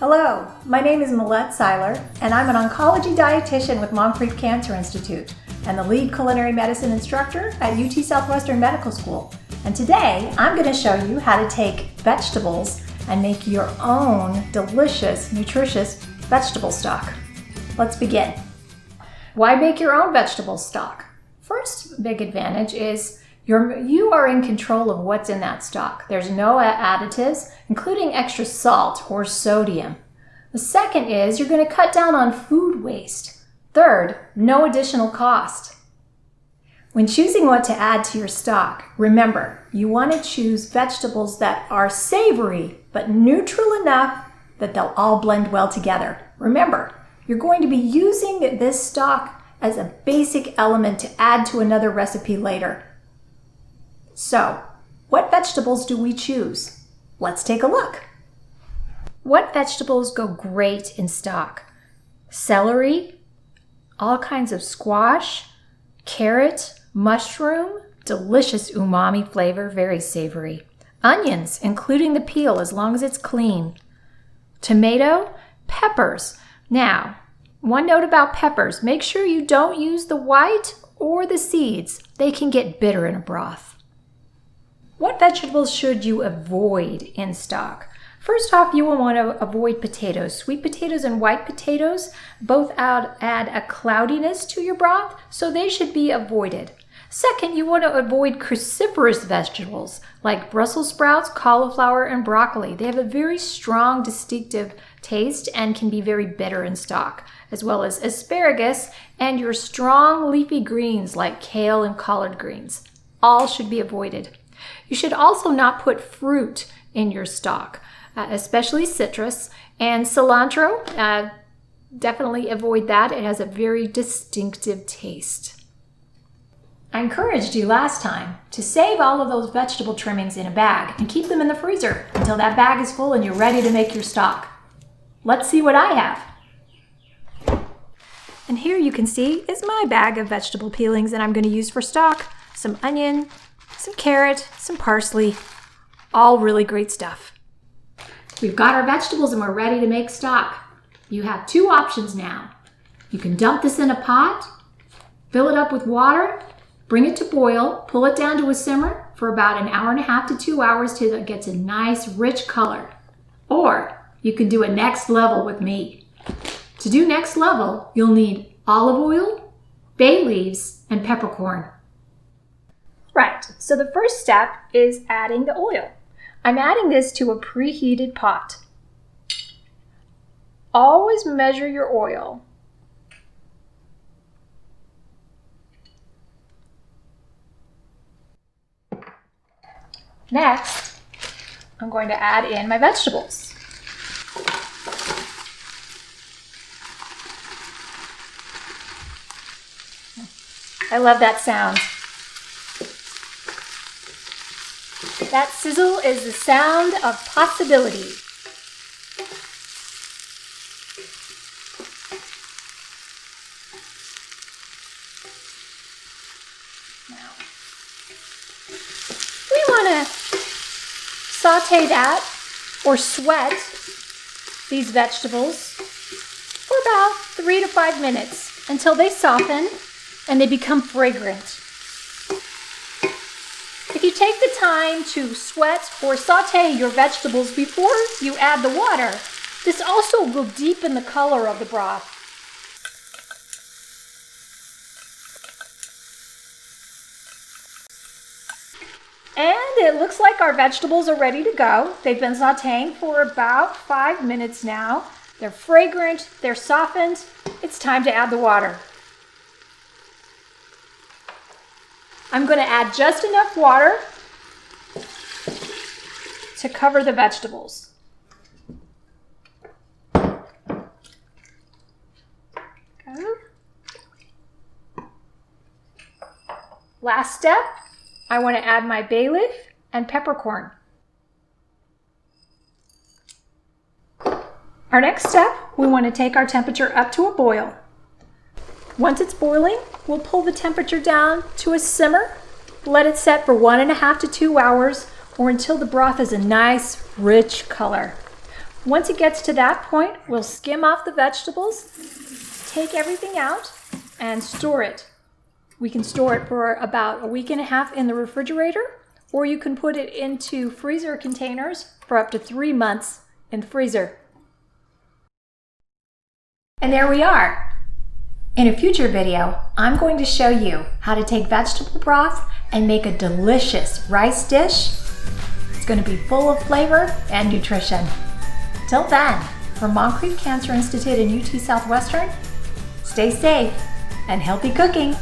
Hello, my name is Milette and I'm an oncology dietitian with Moncrief Cancer Institute and the lead culinary medicine instructor at UT Southwestern Medical School. And today I'm going to show you how to take vegetables and make your own delicious, nutritious vegetable stock. Let's begin. Why make your own vegetable stock? First big advantage is you are in control of what's in that stock. There's no additives, including extra salt or sodium. The second is you're going to cut down on food waste. Third, no additional cost. When choosing what to add to your stock, remember, you want to choose vegetables that are savory but neutral enough that they'll all blend well together. Remember, you're going to be using this stock as a basic element to add to another recipe later. So, what vegetables do we choose? Let's take a look. What vegetables go great in stock? Celery, all kinds of squash, carrot, mushroom, delicious umami flavor, very savory. Onions, including the peel as long as it's clean. Tomato, peppers. Now, one note about peppers, make sure you don't use the white or the seeds. They can get bitter in a broth. What vegetables should you avoid in stock? First off, you will want to avoid potatoes. Sweet potatoes and white potatoes both add a cloudiness to your broth, so they should be avoided. Second, you want to avoid cruciferous vegetables like Brussels sprouts, cauliflower, and broccoli. They have a very strong, distinctive taste and can be very bitter in stock, as well as asparagus and your strong leafy greens like kale and collard greens. All should be avoided. You should also not put fruit in your stock, especially citrus and cilantro. Definitely avoid that. It has a very distinctive taste. I encouraged you last time to save all of those vegetable trimmings in a bag and keep them in the freezer until that bag is full and you're ready to make your stock. Let's see what I have. And here you can see is my bag of vegetable peelings that I'm going to use for stock. Some onion, some carrot, some parsley, all really great stuff. We've got our vegetables and we're ready to make stock. You have two options now. You can dump this in a pot, fill it up with water, bring it to boil, pull it down to a simmer for about an hour and a half to 2 hours till it gets a nice rich color. Or you can do a next level with me. To do next level, you'll need olive oil, bay leaves, and peppercorn. Right, so the first step is adding the oil. I'm adding this to a preheated pot. Always measure your oil. Next, I'm going to add in my vegetables. I love that sound. That sizzle is the sound of possibility. Now, we want to saute that or sweat these vegetables for about 3 to 5 minutes until they soften and they become fragrant. If you take the time to sweat or saute your vegetables before you add the water, this also will deepen the color of the broth. And it looks like our vegetables are ready to go. They've been sauteing for about 5 minutes now. They're fragrant, they're softened. It's time to add the water. I'm going to add just enough water to cover the vegetables. Okay. Last step, I want to add my bay leaf and peppercorn. Our next step, we want to take our temperature up to a boil. Once it's boiling, we'll pull the temperature down to a simmer, let it set for 1.5 to 2 hours or until the broth is a nice, rich color. Once it gets to that point, we'll skim off the vegetables, take everything out, and store it. We can store it for about a week and a half in the refrigerator, or you can put it into freezer containers for up to 3 months in the freezer. And there we are. In a future video, I'm going to show you how to take vegetable broth and make a delicious rice dish. It's going to be full of flavor and nutrition. Till then, from Moncrief Cancer Institute and UT Southwestern, stay safe and healthy cooking.